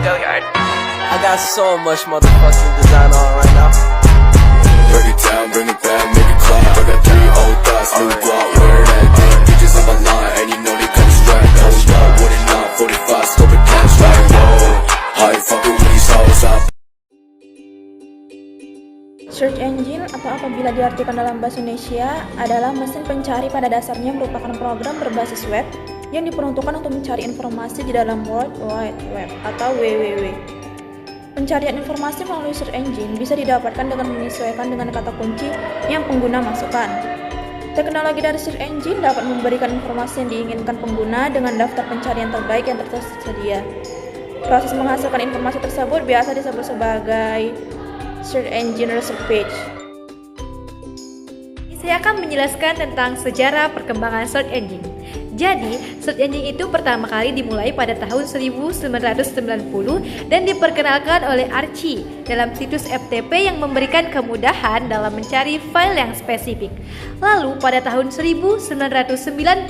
Go yard. I got so much motherfucking design on right now. Break it down, bring it back, make it clap. I got 3 old thoughts, new block, where that thing. Bitches on my line, and you know they cut strap. Hold up, what it not, 45, scope it cash like whoa. How you fucking with these hoes up? Search engine atau apabila diartikan dalam bahasa Indonesia adalah mesin pencari pada dasarnya merupakan program berbasis web yang diperuntukkan untuk mencari informasi di dalam World Wide Web atau WWW. Pencarian informasi melalui search engine bisa didapatkan dengan menyesuaikan dengan kata kunci yang pengguna masukkan. Teknologi dari search engine dapat memberikan informasi yang diinginkan pengguna dengan daftar pencarian terbaik yang tersedia. Proses menghasilkan informasi tersebut biasa disebut sebagai Search Engine Research Page. Saya akan menjelaskan tentang sejarah perkembangan search engine. Jadi, search engine itu pertama kali dimulai pada tahun 1990 dan diperkenalkan oleh Archie dalam situs FTP yang memberikan kemudahan dalam mencari file yang spesifik. Lalu, pada tahun 1996,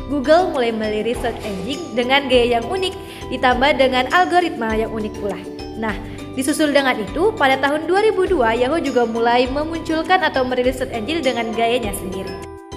Google mulai melirik search engine dengan gaya yang unik ditambah dengan algoritma yang unik pula. Nah, disusul dengan itu, pada tahun 2002 Yahoo juga mulai memunculkan atau merilis search engine dengan gayanya sendiri.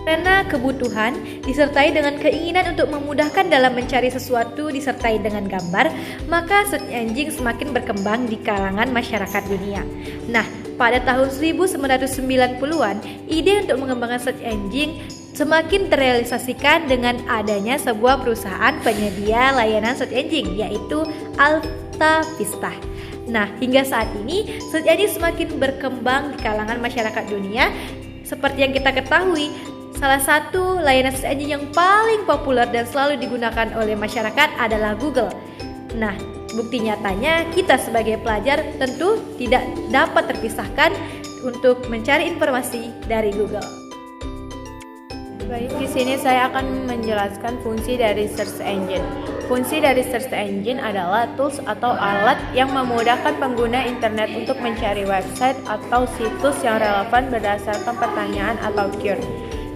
Karena kebutuhan disertai dengan keinginan untuk memudahkan dalam mencari sesuatu disertai dengan gambar, maka search engine semakin berkembang di kalangan masyarakat dunia. Nah, pada tahun 1990-an, ide untuk mengembangkan search engine semakin terrealisasikan dengan adanya sebuah perusahaan penyedia layanan search engine, yaitu Alta Vista. Nah, hingga saat ini search engine semakin berkembang di kalangan masyarakat dunia. Seperti yang kita ketahui, salah satu layanan search engine yang paling populer dan selalu digunakan oleh masyarakat adalah Google. Nah, bukti nyatanya kita sebagai pelajar tentu tidak dapat terpisahkan untuk mencari informasi dari Google. Baik, di sini saya akan menjelaskan fungsi dari search engine. Fungsi dari search engine adalah tools atau alat yang memudahkan pengguna internet untuk mencari website atau situs yang relevan berdasarkan pertanyaan atau keyword.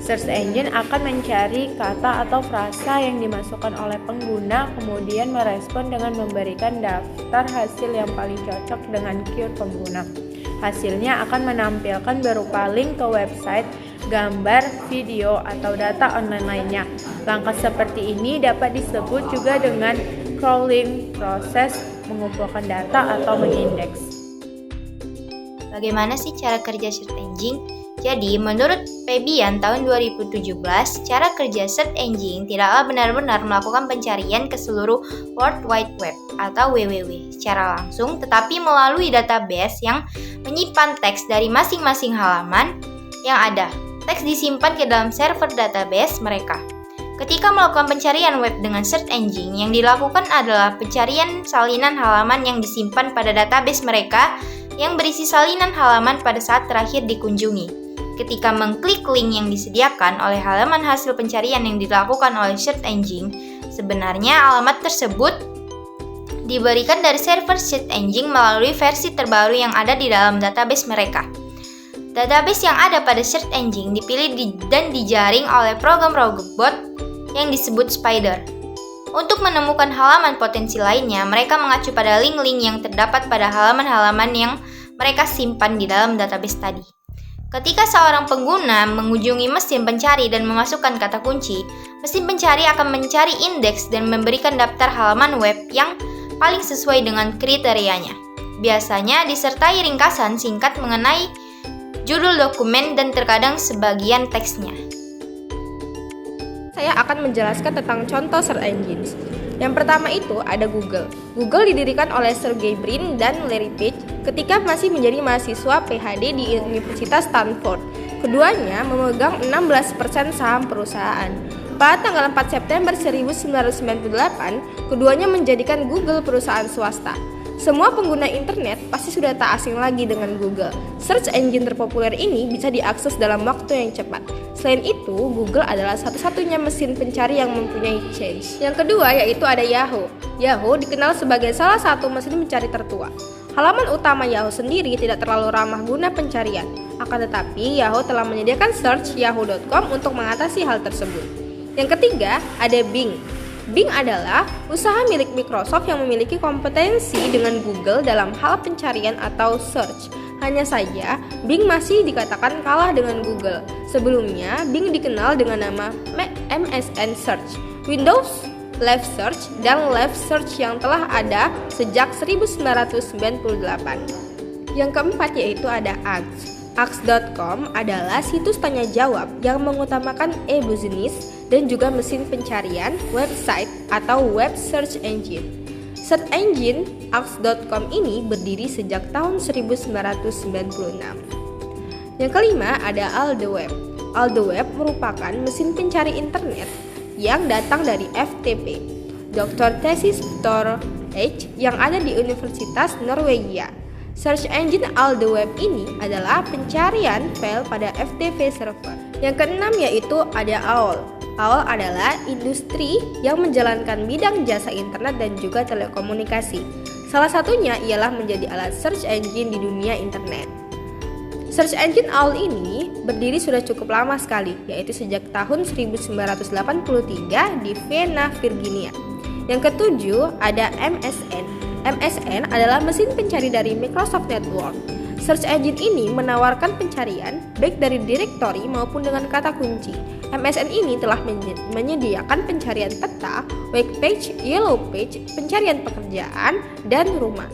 Search engine akan mencari kata atau frasa yang dimasukkan oleh pengguna, kemudian merespon dengan memberikan daftar hasil yang paling cocok dengan keyword pengguna. Hasilnya akan menampilkan berupa link ke website, gambar, video, atau data online lainnya. Langkah seperti ini dapat disebut juga dengan crawling, proses mengumpulkan data atau mengindeks. Bagaimana sih cara kerja search engine? Jadi, menurut Febian tahun 2017, cara kerja search engine tidaklah benar-benar melakukan pencarian ke seluruh World Wide Web atau WWW secara langsung, tetapi melalui database yang menyimpan teks dari masing-masing halaman yang ada. Teks disimpan ke dalam server database mereka. Ketika melakukan pencarian web dengan search engine, yang dilakukan adalah pencarian salinan halaman yang disimpan pada database mereka yang berisi salinan halaman pada saat terakhir dikunjungi. Ketika mengklik link yang disediakan oleh halaman hasil pencarian yang dilakukan oleh search engine, sebenarnya alamat tersebut diberikan dari server search engine melalui versi terbaru yang ada di dalam database mereka. Database yang ada pada search engine dipilih dan dijaring oleh program robot yang disebut Spider. Untuk menemukan halaman potensi lainnya, mereka mengacu pada link-link yang terdapat pada halaman-halaman yang mereka simpan di dalam database tadi. Ketika seorang pengguna mengunjungi mesin pencari dan memasukkan kata kunci, mesin pencari akan mencari indeks dan memberikan daftar halaman web yang paling sesuai dengan kriterianya. Biasanya disertai ringkasan singkat mengenai judul dokumen dan terkadang sebagian teksnya. Saya akan menjelaskan tentang contoh search engines. Yang pertama itu ada Google. Google didirikan oleh Sergey Brin dan Larry Page ketika masih menjadi mahasiswa PhD di Universitas Stanford. Keduanya memegang 16% saham perusahaan. Pada tanggal 4 September 1998, keduanya menjadikan Google perusahaan swasta. Semua pengguna internet pasti sudah tak asing lagi dengan Google. Search engine terpopuler ini bisa diakses dalam waktu yang cepat. Selain itu, Google adalah satu-satunya mesin pencari yang mempunyai change. Yang kedua yaitu ada Yahoo. Yahoo dikenal sebagai salah satu mesin pencari tertua. Halaman utama Yahoo sendiri tidak terlalu ramah guna pencarian. Akan tetapi, Yahoo telah menyediakan search yahoo.com untuk mengatasi hal tersebut. Yang ketiga, ada Bing. Bing adalah usaha milik Microsoft yang memiliki kompetensi dengan Google dalam hal pencarian atau search. Hanya saja, Bing masih dikatakan kalah dengan Google. Sebelumnya, Bing dikenal dengan nama MSN Search, Windows Live Search, dan Live Search yang telah ada sejak 1998. Yang keempat yaitu ada Axe. Axe.com adalah situs tanya jawab yang mengutamakan e-business dan juga mesin pencarian, website, atau web search engine. Search engine Axe.com ini berdiri sejak tahun 1996. Yang kelima ada AltheWeb. AltheWeb merupakan mesin pencari internet yang datang dari FTP, Dr. Thesis Storage, yang ada di Universitas Norwegia. Search engine AltheWeb ini adalah pencarian file pada FTP server. Yang keenam yaitu ada AOL. AOL adalah industri yang menjalankan bidang jasa internet dan juga telekomunikasi. Salah satunya ialah menjadi alat search engine di dunia internet. Search engine AOL ini berdiri sudah cukup lama sekali, yaitu sejak tahun 1983 di Vienna, Virginia. Yang ketujuh ada MSN. MSN adalah mesin pencari dari Microsoft Network. Search engine ini menawarkan pencarian baik dari direktori maupun dengan kata kunci. MSN ini telah menyediakan pencarian peta, web page, yellow page, pencarian pekerjaan, dan rumah.